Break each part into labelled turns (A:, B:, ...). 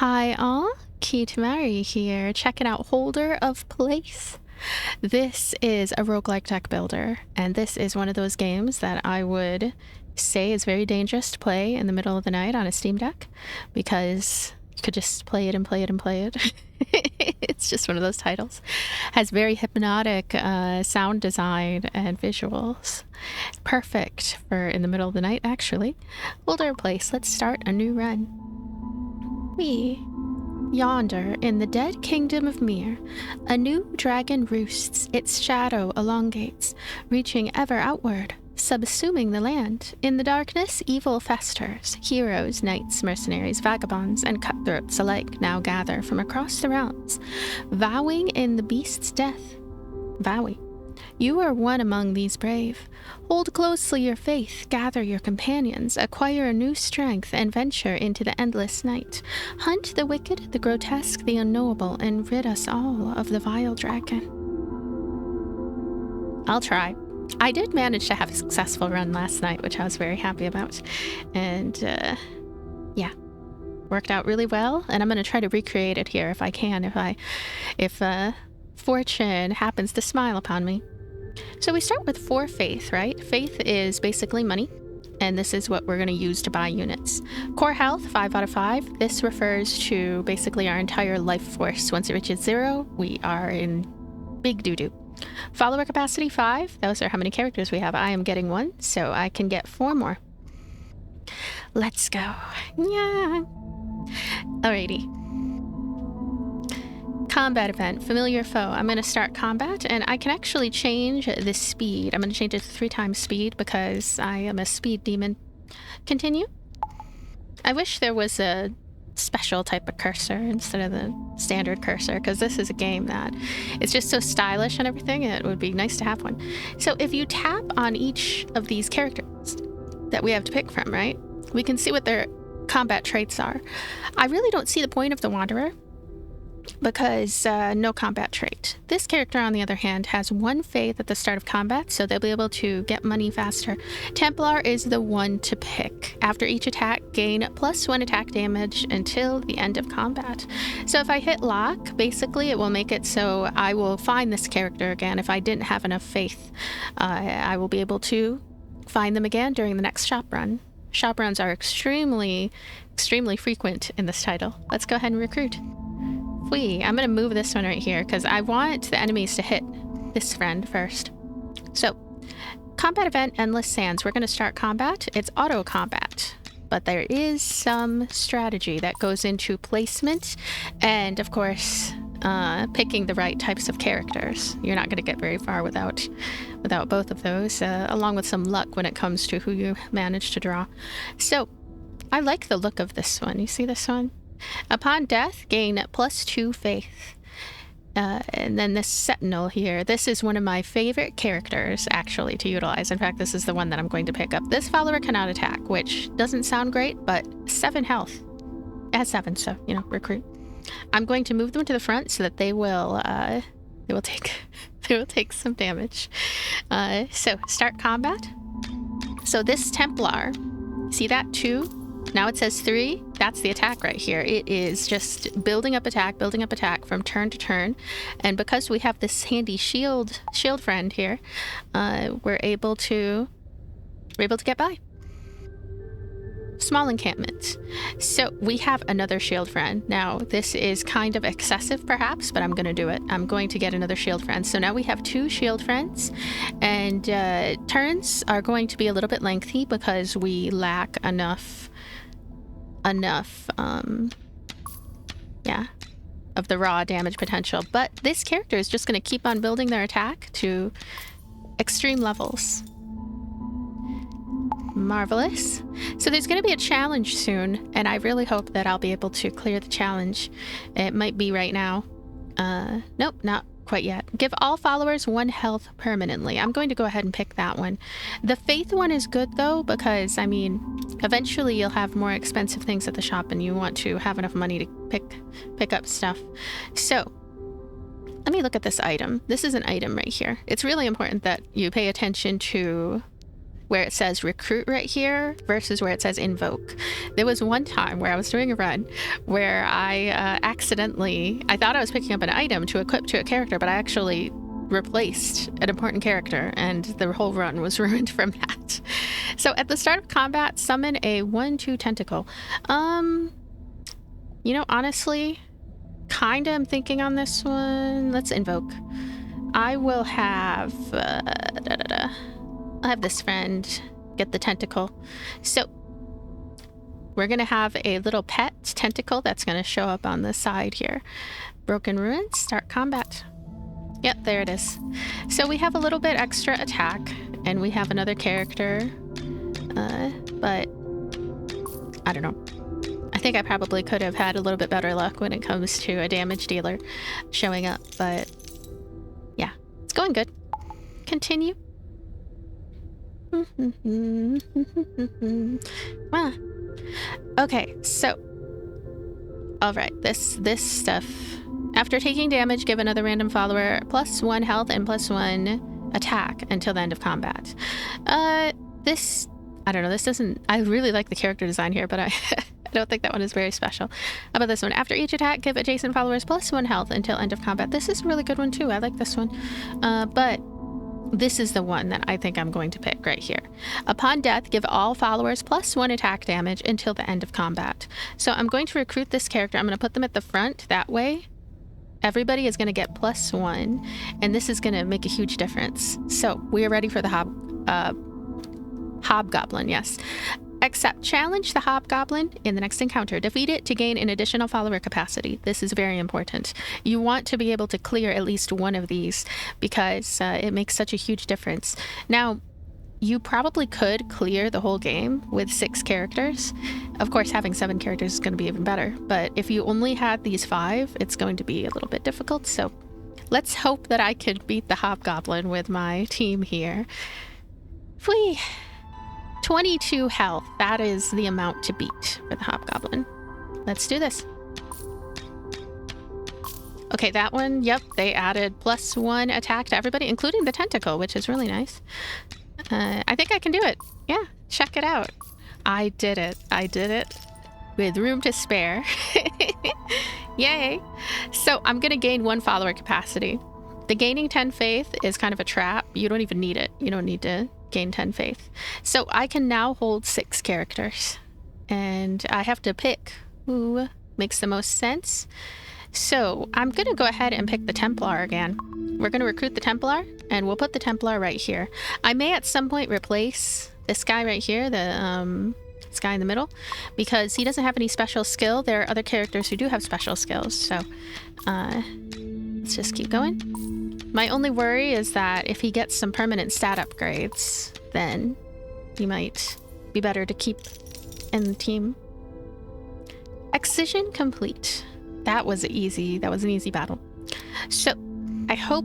A: Hi all, Key to Mary here, checking out Holder of Place. This is a roguelike deck builder, and this is one of those games that I would say is very dangerous to play in the middle of the night on a Steam Deck, because you could just play it and play it and play it. It's just one of those titles. Has very hypnotic sound design and visuals. Perfect for in the middle of the night, actually. Holder of Place, let's start a new run. Yonder, in the dead kingdom of Mir, a new dragon roosts, its shadow elongates, reaching ever outward, subsuming the land. In the darkness, evil festers. Heroes, knights, mercenaries, vagabonds, and cutthroats alike now gather from across the realms, vowing in the beast's death. Vowing. You are one among these brave. Hold closely your faith, gather your companions, acquire a new strength, and venture into the endless night. Hunt the wicked, the grotesque, the unknowable, and rid us all of the vile dragon. I'll try. I did manage to have a successful run last night, which I was very happy about. And, yeah. Worked out really well, and I'm going to try to recreate it here if I can, if fortune happens to smile upon me. So we start with 4 faith, right? Faith is basically money, and this is what we're going to use to buy units. Core health, 5 out of 5. This refers to basically our entire life force. Once it reaches 0, we are in big doo-doo. Follower capacity, 5. Those are how many characters we have. I am getting 1, so I can get 4 more. Let's go. Yeah. Alrighty. Combat event, familiar foe. I'm going to start combat, and I can actually change the speed. I'm going to change it to 3 times speed because I am a speed demon. Continue. I wish there was a special type of cursor instead of the standard cursor, because this is a game that it's just so stylish and everything. It would be nice to have one. So if you tap on each of these characters that we have to pick from, right, we can see what their combat traits are. I really don't see the point of the Wanderer, because no combat trait. This character, on the other hand, has 1 faith at the start of combat, so they'll be able to get money faster. Templar is the one to pick. After each attack, gain +1 attack damage until the end of combat. So if I hit lock, basically it will make it so I will find this character again. If I didn't have enough faith, I will be able to find them again during the next shop run. Shop runs are extremely frequent in this title. Let's go ahead and recruit. I'm going to move this one right here because I want the enemies to hit this friend first. So, combat event, Endless Sands. We're going to start combat. It's auto combat, but there is some strategy that goes into placement and, of course, picking the right types of characters. You're not going to get very far without both of those, along with some luck when it comes to who you manage to draw. So, I like the look of this one. You see this one? Upon death, gain +2 faith. And then this Sentinel here. This is one of my favorite characters, actually, to utilize. In fact, this is the one that I'm going to pick up. This follower cannot attack, which doesn't sound great, but 7 health. It has 7, so, you know, recruit. I'm going to move them to the front so that they will take some damage. So, start combat. So this Templar, see that 2? Now it says 3. That's the attack right here. It is just building up attack from turn to turn. And because we have this handy shield friend here, we're able to get by. Small encampment. So we have another shield friend. Now this is kind of excessive perhaps, but I'm going to do it. I'm going to get another shield friend. So now we have 2 shield friends, and turns are going to be a little bit lengthy because we lack enough of the raw damage potential. But this character is just going to keep on building their attack to extreme levels. Marvelous. So there's going to be a challenge soon, and I really hope that I'll be able to clear the challenge. It might be right now. Nope, not quite yet. Give all followers 1 health permanently. I'm going to go ahead and pick that one. The faith one is good though, because I mean, eventually you'll have more expensive things at the shop and you want to have enough money to pick up stuff. So let me look at this item. This is an item right here. It's really important that you pay attention to where it says recruit right here versus where it says invoke. There was one time where I was doing a run where I I thought I was picking up an item to equip to a character, but I actually replaced an important character, and the whole run was ruined from that. So at the start of combat, summon a 1/2 tentacle. You know, honestly, kinda am thinking on this one. Let's invoke. I will have I'll have this friend get the tentacle. So we're gonna have a little pet tentacle that's gonna show up on the side here. Broken ruins, start combat. Yep, there it is. So we have a little bit extra attack, and we have another character, but I don't know. I think I probably could have had a little bit better luck when it comes to a damage dealer showing up, but yeah, it's going good. Continue. Ah. Okay, so all right, this stuff. After taking damage, give another random follower +1 health and +1 attack until the end of combat. This, I don't know, this doesn't, I really like the character design here, but I don't think that one is very special. How about this one? After each attack, give adjacent followers +1 health until end of combat. This is a really good one too. I like this one. But this is the one that I think I'm going to pick right here. Upon death, give all followers +1 attack damage until the end of combat. So I'm going to recruit this character. I'm going to put them at the front. That way, everybody is going to get +1, and this is going to make a huge difference. So we are ready for the hobgoblin, yes. Except challenge the hobgoblin in the next encounter. Defeat it to gain an additional follower capacity. This is very important. You want to be able to clear at least one of these because it makes such a huge difference. Now, you probably could clear the whole game with 6 characters. Of course, having 7 characters is going to be even better, but if you only had these 5, it's going to be a little bit difficult. So let's hope that I could beat the hobgoblin with my team here. Whee! 22 health. That is the amount to beat for the hobgoblin. Let's do this. Okay, that one, yep, they added +1 attack to everybody, including the tentacle, which is really nice. I think I can do it. Yeah, check it out. I did it. I did it with room to spare. Yay. So I'm going to gain 1 follower capacity. The gaining 10 faith is kind of a trap. You don't even need it. You don't need to gain 10 faith. So I can now hold 6 characters. And I have to pick who makes the most sense. So I'm going to go ahead and pick the Templar again. We're going to recruit the Templar, and we'll put the Templar right here. I may at some point replace this guy right here, this guy in the middle, because he doesn't have any special skill. There are other characters who do have special skills, so let's just keep going. My only worry is that if he gets some permanent stat upgrades, then he might be better to keep in the team. Excision complete. That was easy. That was an easy battle. So I hope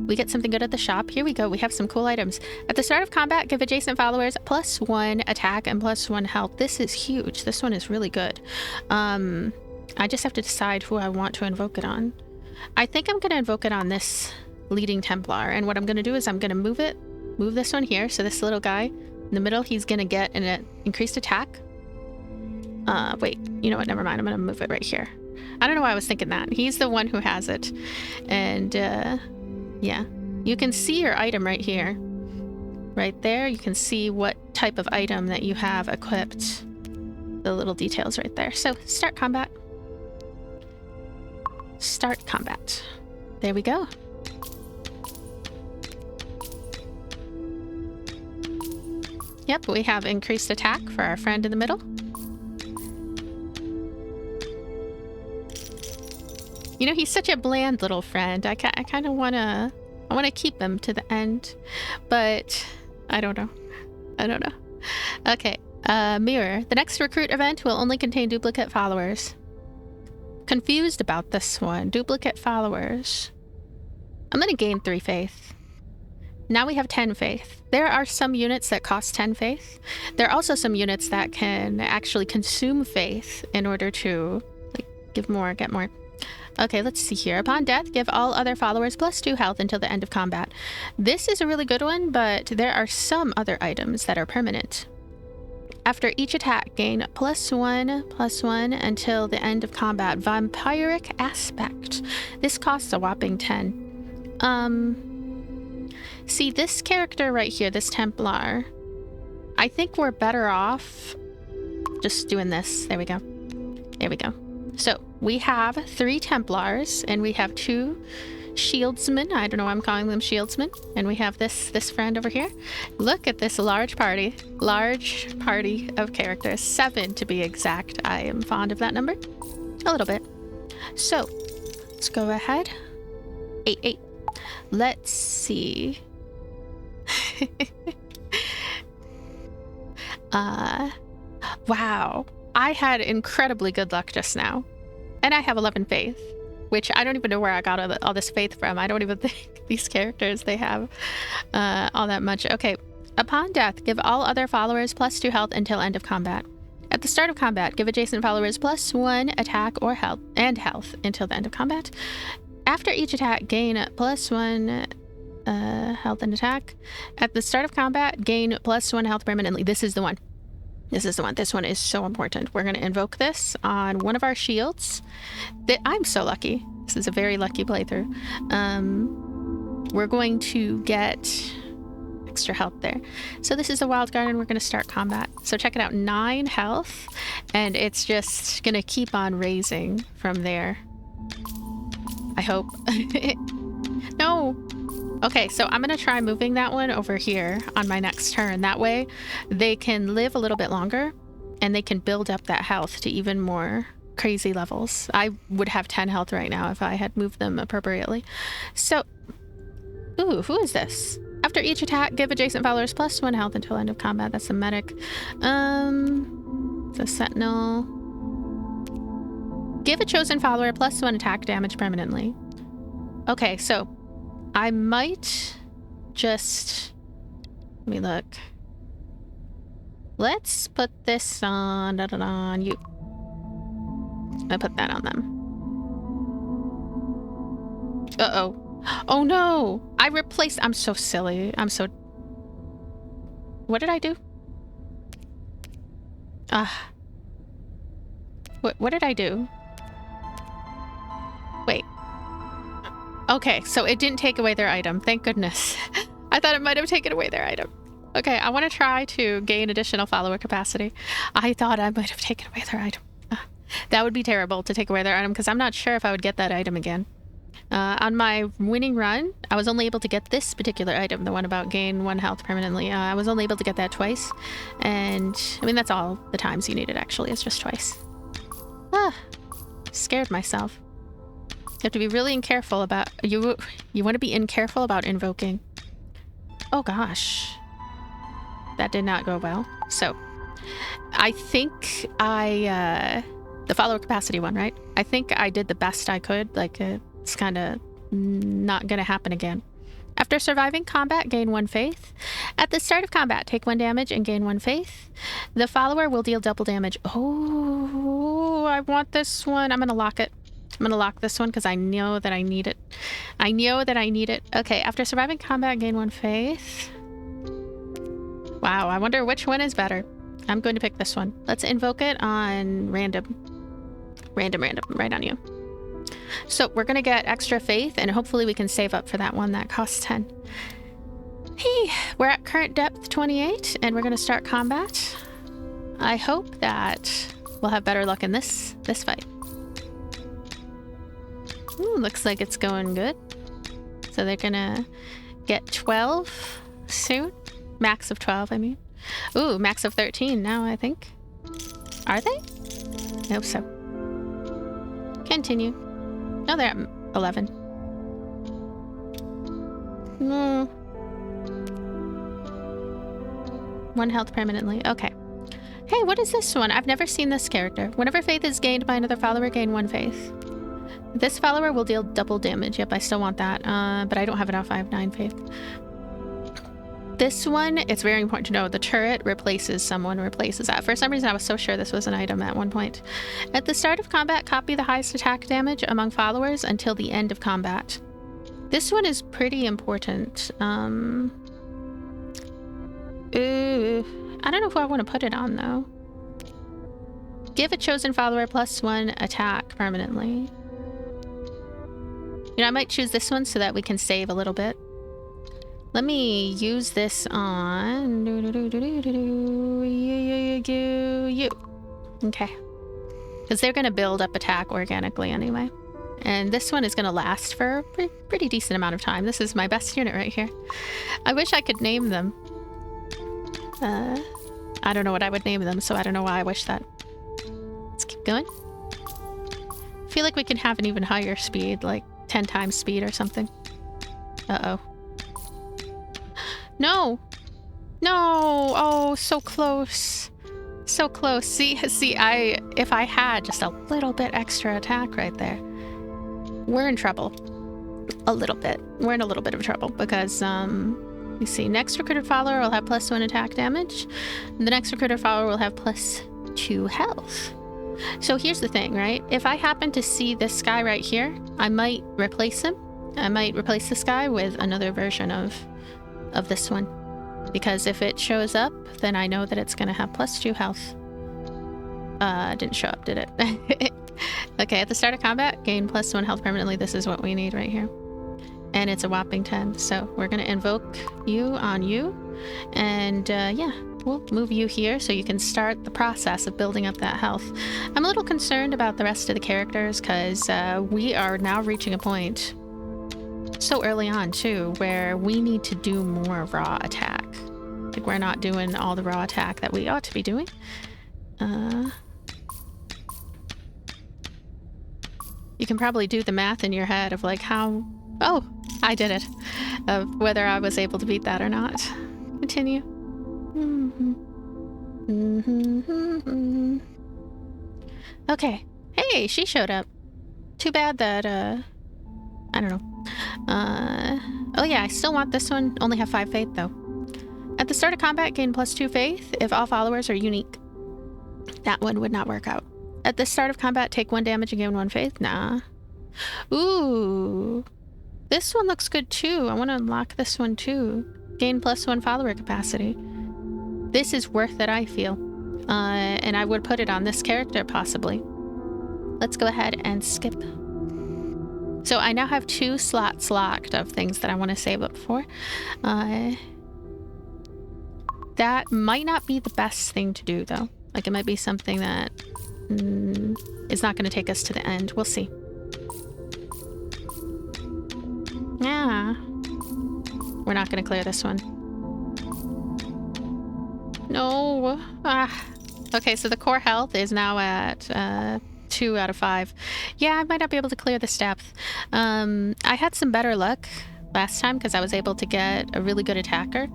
A: we get something good at the shop. Here we go. We have some cool items. At the start of combat, give adjacent followers +1 attack and +1 health. This is huge. This one is really good. I just have to decide who I want to invoke it on. I think I'm going to invoke it on this leading Templar. And what I'm going to do is I'm going to move this one here. So this little guy in the middle, he's going to get an increased attack. Wait, you know what? Never mind. I'm going to move it right here. I don't know why I was thinking that. He's the one who has it. And yeah, you can see your item right here. Right there, you can see what type of item that you have equipped. The little details right there. So start combat. Start combat. There we go. Yep, we have increased attack for our friend in the middle. You know, he's such a bland little friend. I kind of want to keep him to the end, but I don't know. I don't know. Okay, mirror. The next recruit event will only contain duplicate followers. Confused about this one. Duplicate followers. I'm going to gain 3 faith. Now we have 10 faith. There are some units that cost 10 faith. There are also some units that can actually consume faith in order to like give more, get more. Okay, let's see here. Upon death, give all other followers +2 health until the end of combat. This is a really good one, but there are some other items that are permanent. After each attack, gain +1/+1 until the end of combat. Vampiric Aspect. This costs a whopping 10. See, this character right here, this Templar, I think we're better off just doing this. There we go. There we go. So we have 3 Templars and we have 2 shieldsmen. I don't know why I'm calling them shieldsmen. And we have this friend over here. Look at this large party of characters. 7 to be exact. I am fond of that number a little bit. So let's go ahead. 8. Let's see. Wow, I had incredibly good luck just now, and I have 11 faith, which I don't even know where I got all this faith from. I don't even think these characters, they have all that much. Okay, upon death, give all other followers +2 health until end of combat. At the start of combat, give adjacent followers +1 attack or health until the end of combat. After each attack, gain +1 health and attack. At the start of combat, gain +1 health permanently. This is the one. This is the one. This one is so important. We're going to invoke this on one of our shields. I'm so lucky. This is a very lucky playthrough. We're going to get extra health there. So this is the Wild Garden. We're going to start combat. So check it out. 9 health. And it's just going to keep on raising from there. I hope. No. Okay, so I'm going to try moving that one over here on my next turn. That way they can live a little bit longer and they can build up that health to even more crazy levels. I would have 10 health right now if I had moved them appropriately. So, ooh, who is this? After each attack, give adjacent followers +1 health until end of combat. That's a medic. It's a sentinel. Give a chosen follower +1 attack damage permanently. Okay, so I might just... Let me look. Let's put this on you. I put that on them. Uh-oh. Oh no! I replaced... I'm so silly. I'm so... What did I do? What did I do? Wait. Okay, so it didn't take away their item. Thank goodness. I thought it might have taken away their item. Okay, I want to try to gain additional follower capacity. I thought I might have taken away their item. That would be terrible to take away their item because I'm not sure if I would get that item again. On my winning run, I was only able to get this particular item, the one about gain 1 health permanently. I was only able to get that twice. And, I mean, that's all the times you need it, actually. It's just twice. Scared myself. You have to be really careful about... You want to be careful about invoking. Oh, gosh. That did not go well. So, I think the follower capacity one, right? I think I did the best I could. Like, it's kind of not going to happen again. After surviving combat, gain 1 faith. At the start of combat, take 1 damage and gain 1 faith. The follower will deal double damage. Oh, I want this one. I'm going to lock it. I'm going to lock this one because I know that I need it. I know that I need it. Okay, after surviving combat, gain 1 faith. Wow, I wonder which one is better. I'm going to pick this one. Let's invoke it on random. Random, right on you. So we're going to get extra faith and hopefully we can save up for that one that costs 10. Hey, we're at current depth 28 and we're going to start combat. I hope that we'll have better luck in this fight. Ooh, looks like it's going good. So they're going to get 12 soon. Max of 12, I mean. Ooh, max of 13 now, I think. Are they? I hope so. Continue. No, they're at 11. No. 1 health permanently. Okay. Hey, what is this one? I've never seen this character. Whenever faith is gained by another follower, gain 1 faith. This follower will deal double damage. Yep, I still want that. But I don't have enough. I have 9 faith. This one, it's very important to know, the turret replaces someone, replaces that. For some reason, I was so sure this was an item at one point. At the start of combat, copy the highest attack damage among followers until the end of combat. This one is pretty important. I don't know if I want to put it on, though. Give a chosen follower +1 attack permanently. You know, I might choose this one so that we can save a little bit. Let me use this on you. Okay. Because they're going to build up attack organically anyway. And this one is going to last for a pretty decent amount of time. This is my best unit right here. I wish I could name them. I don't know what I would name them, so I don't know why I wish that. Let's keep going. I feel like we can have an even higher speed, like 10 times speed or something. Uh-oh. No! No! Oh, so close. So close. See, if I had just a little bit extra attack right there, we're in trouble. A little bit. We're in a little bit of trouble because, you see, next recruited follower will have +1 attack damage. And the next recruited follower will have +2 health. So here's the thing, right? If I happen to see this guy right here, I might replace him. I might replace this guy with another version of this one. Because if it shows up, then I know that it's going to have +2 health. Didn't show up, did it? Okay, at the start of combat, gain +1 health permanently. This is what we need right here. And it's a whopping 10. So we're going to invoke you on you. And yeah, we'll move you here so you can start the process of building up that health. I'm a little concerned about the rest of the characters because we are now reaching a point so early on too where we need to do more raw attack. Like we're not doing all the raw attack that we ought to be doing. You can probably do the math in your head of like how... Oh, I did it. Of whether I was able to beat that or not. Continue. Okay. Hey, she showed up. Too bad that, I don't know. Oh yeah, I still want this one. Only have 5 faith, though. At the start of combat, gain +2 faith if all followers are unique. That one would not work out. At the start of combat, take 1 damage and gain 1 faith. Nah. Ooh. This one looks good, too. I want to unlock this one, too. Gain +1 follower capacity. This is worth it, I feel. And I would put it on this character, possibly. Let's go ahead and skip. So I now have 2 slots locked of things that I want to save up for. That might not be the best thing to do, though. Like, it might be something that is not going to take us to the end. We'll see. Yeah. We're not going to clear this one. No. Ah. Okay, so the core health is now at 2 out of 5. Yeah, I might not be able to clear this depth. I had some better luck last time because I was able to get a really good attacker.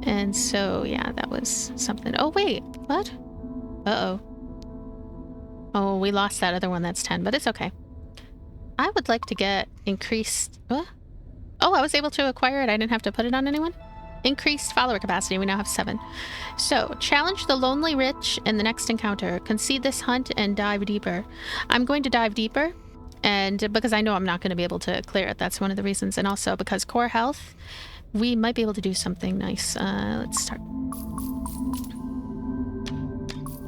A: And so, yeah, that was something. Oh, wait. What? Uh-oh. Oh, we lost that other one that's 10, but it's okay. I would like to get increased... What? Oh, I was able to acquire it. I didn't have to put it on anyone? Increased follower capacity. We now have 7. So, challenge the lonely rich in the next encounter. Concede this hunt and dive deeper. I'm going to dive deeper, and because I know I'm not going to be able to clear it. That's one of the reasons. And also because core health, we might be able to do something nice. Let's start.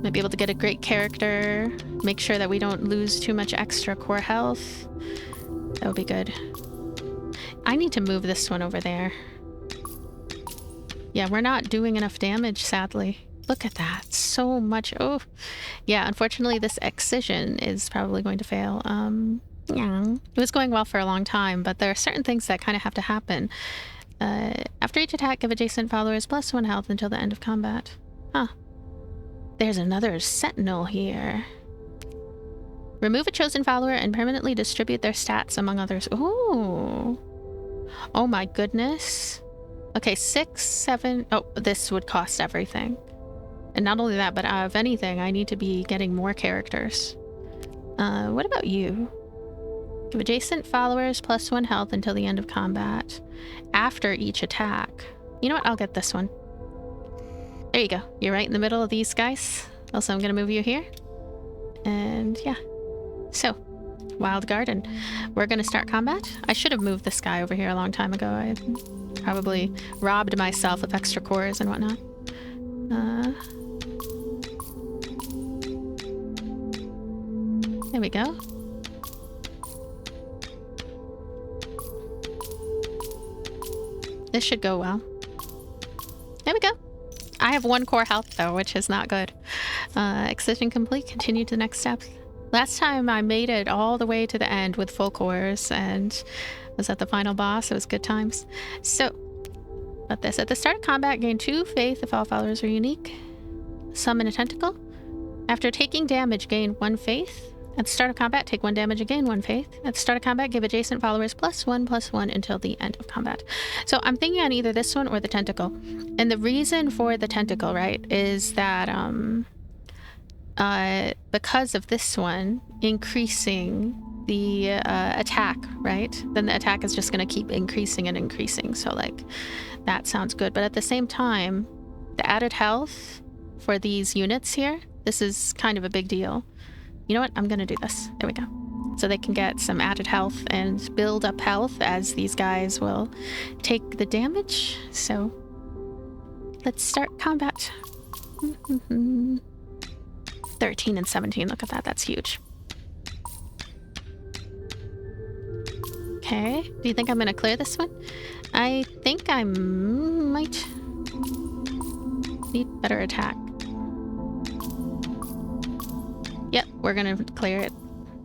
A: Might be able to get a great character. Make sure that we don't lose too much extra core health. That would be good. I need to move this one over there. Yeah, we're not doing enough damage, sadly. Look at that. So much. Oh, yeah, unfortunately, this excision is probably going to fail. Yeah, it was going well for a long time, but there are certain things that kind of have to happen. After each attack, give adjacent followers +1 health until the end of combat. Huh. There's another sentinel here. Remove a chosen follower and permanently distribute their stats among others. Ooh. Oh my goodness. Okay, 6, 7... Oh, this would cost everything. And not only that, but if anything, I need to be getting more characters. What about you? Give adjacent followers +1 health until the end of combat. After each attack. You know what? I'll get this one. There you go. You're right in the middle of these guys. Also, I'm gonna move you here. And yeah. So, Wild Garden. We're gonna start combat. I should have moved this guy over here a long time ago. I probably robbed myself of extra cores and whatnot. There we go. This should go well. There we go. I have 1 core health though, which is not good. Excision complete. Continue to the next step. Last time I made it all the way to the end with full cores and was at the final boss. It was good times. So, about this. At the start of combat, gain 2 faith if all followers are unique. Summon a tentacle. After taking damage, gain 1 faith. At the start of combat, take 1 damage and gain 1 faith. At the start of combat, give adjacent followers +1/+1 until the end of combat. So I'm thinking on either this one or the tentacle. And the reason for the tentacle, right, is that because of this one increasing the attack, right? Then the attack is just going to keep increasing and increasing. So like that sounds good. But at the same time, the added health for these units here, this is kind of a big deal. You know what? I'm gonna do this. There we go. So they can get some added health and build up health as these guys will take the damage. So let's start combat. 13 and 17. Look at that. That's huge. Okay. Do you think I'm gonna clear this one? I think I might need better attack. Yep, we're gonna clear it.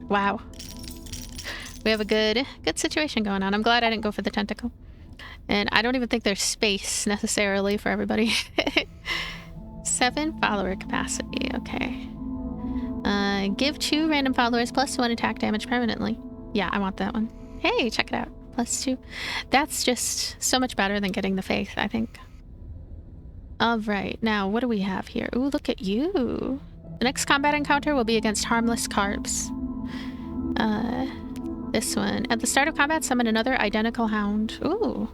A: Wow. We have a good situation going on. I'm glad I didn't go for the tentacle. And I don't even think there's space necessarily for everybody. 7 follower capacity, okay. Give 2 random followers +1 attack damage permanently. Yeah, I want that one. Hey, check it out. +2. That's just so much better than getting the faith, I think. Alright, now what do we have here? Ooh, look at you. The next combat encounter will be against harmless carbs. This one. At the start of combat, summon another identical hound. Ooh.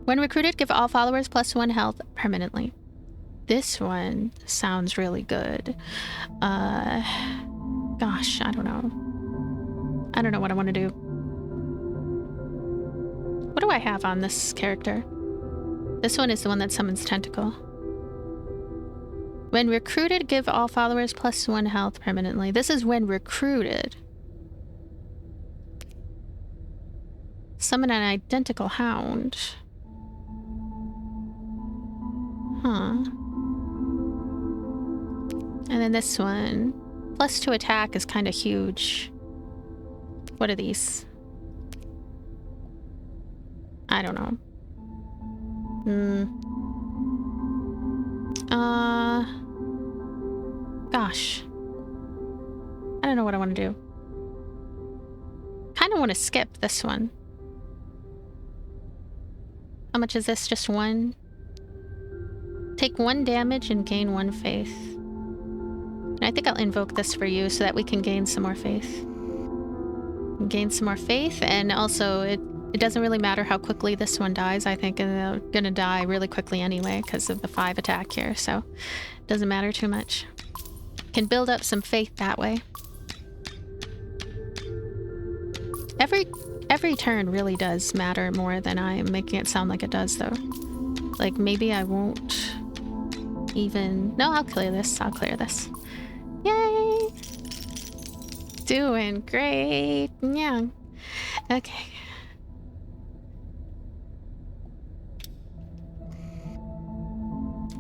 A: When recruited, give all followers +1 health permanently. This one sounds really good. Gosh, I don't know. I don't know what I want to do. What do I have on this character? This one is the one that summons tentacle. When recruited, give all followers +1 health permanently. This is when recruited. Summon an identical hound. Huh. And then this one. +2 attack is kind of huge. What are these? I don't know. Gosh. I don't know what I want to do. Kind of want to skip this one. How much is this? Just 1? Take 1 damage and gain 1 faith. And I think I'll invoke this for you so that we can gain some more faith. Gain some more faith, and also it doesn't really matter how quickly this one dies. I think they're gonna die really quickly anyway because of the 5 attack here, so it doesn't matter too much. Can build up some faith that way. Every turn really does matter more than I'm making it sound like it does, though. Like, maybe I won't even... No, I'll clear this. I'll clear this. Yay! Doing great. Yeah. Okay.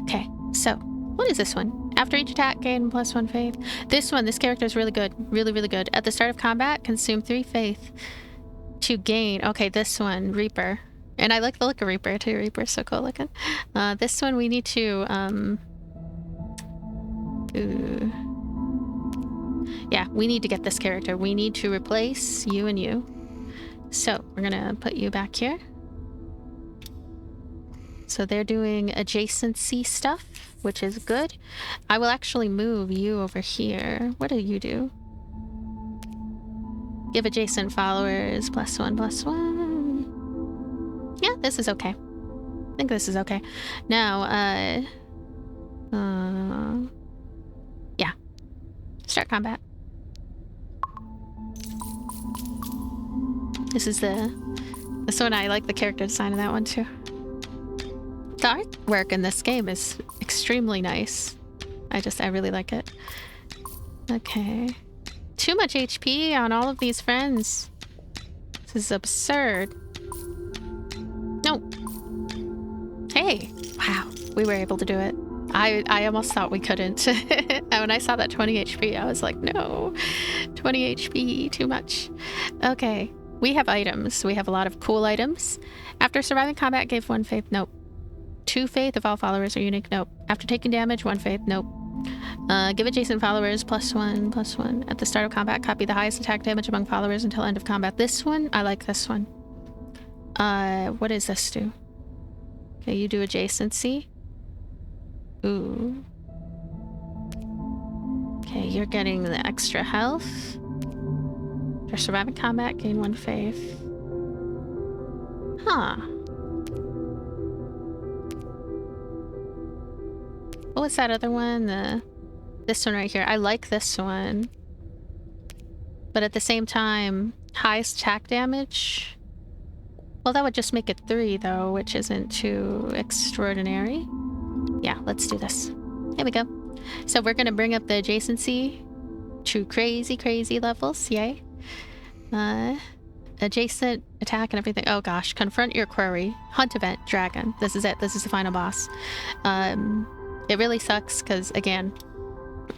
A: Okay, so what is this one? After each attack, gain +1 faith. This one, this character is really good. Really, really good. At the start of combat, consume 3 faith to gain. Okay, this one, Reaper. And I like the look of Reaper too. Reaper's so cool looking. This one we need to, yeah, we need to get this character. We need to replace you and you. So we're gonna put you back here. So they're doing adjacency stuff, which is good. I will actually move you over here. What do you do? Give adjacent followers +1/+1. Yeah, this is okay. I think this is okay. Now, yeah. Start combat. This is this one. I like the character design of that one too. The artwork in this game is extremely nice. I really like it. Okay. Too much HP on all of these friends. This is absurd. No. Hey. Wow. We were able to do it. I almost thought we couldn't. When I saw that 20 HP, I was like, no. 20 HP, too much. Okay. We have items. We have a lot of cool items. After surviving combat, gave 1 faith. Nope. 2 faith if all followers are unique. Nope. After taking damage, 1 faith. Nope. Give adjacent followers +1/+1. At the start of combat, copy the highest attack damage among followers until end of combat. This one, I like this one. What does this do? Okay, you do adjacency. Ooh. Okay, you're getting the extra health. After surviving combat, gain 1 faith. Huh. What was that other one? This one right here. I like this one. But at the same time, highest attack damage. Well, that would just make it 3 though, which isn't too extraordinary. Yeah, let's do this. Here we go. So we're gonna bring up the adjacency to crazy, crazy levels. Yay. Adjacent attack and everything. Oh gosh. Confront your quarry. Hunt event. Dragon. This is it. This is the final boss. It really sucks because, again,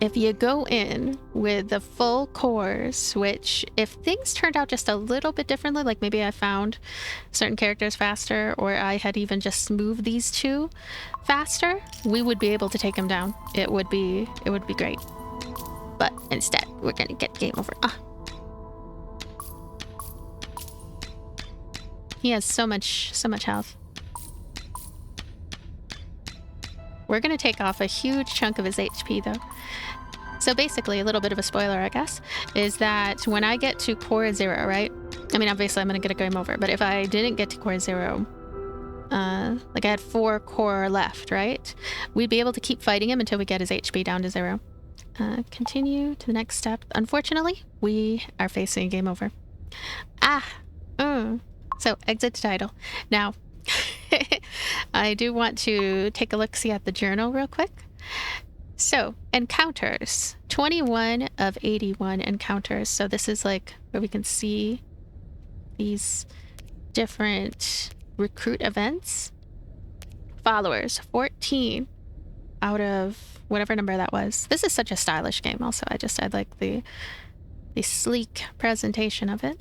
A: if you go in with the full cores, which if things turned out just a little bit differently, like maybe I found certain characters faster, or I had even just moved these two faster, we would be able to take him down. It would be great. But instead, we're gonna get game over. He has so much health. We're gonna take off a huge chunk of his HP though. So basically, a little bit of a spoiler, I guess, is that when I get to core 0, right? I mean, obviously I'm gonna get a game over, but if I didn't get to core 0, like I had 4 core left, right? We'd be able to keep fighting him until we get his HP down to 0. Continue to the next step. Unfortunately, we are facing a game over. So exit to title. Now, I do want to take a look-see at the journal real quick. So, encounters. 21 of 81 encounters. So this is like where we can see these different recruit events. Followers. 14 out of whatever number that was. This is such a stylish game also. I like the sleek presentation of it.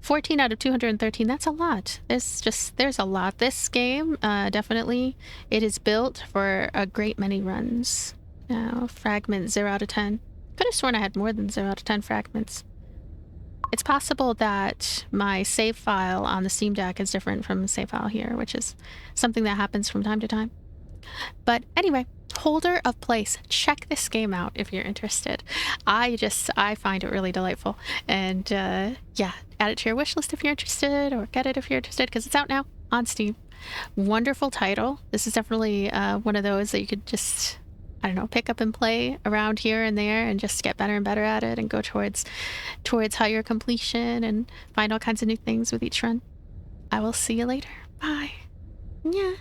A: 14 out of 213, that's a lot. There's a lot. This game, definitely, it is built for a great many runs. Now, fragment 0 out of 10. Could have sworn I had more than 0 out of 10 fragments. It's possible that my save file on the Steam Deck is different from the save file here, which is something that happens from time to time. But anyway, holder of place. Check this game out if you're interested. I find it really delightful. And yeah, add it to your wish list if you're interested, or get it if you're interested, because it's out now on Steam. Wonderful title. This is definitely one of those that you could just, I don't know, pick up and play around here and there and just get better and better at it and go towards higher completion and find all kinds of new things with each run. I will see you later. Bye. Yeah.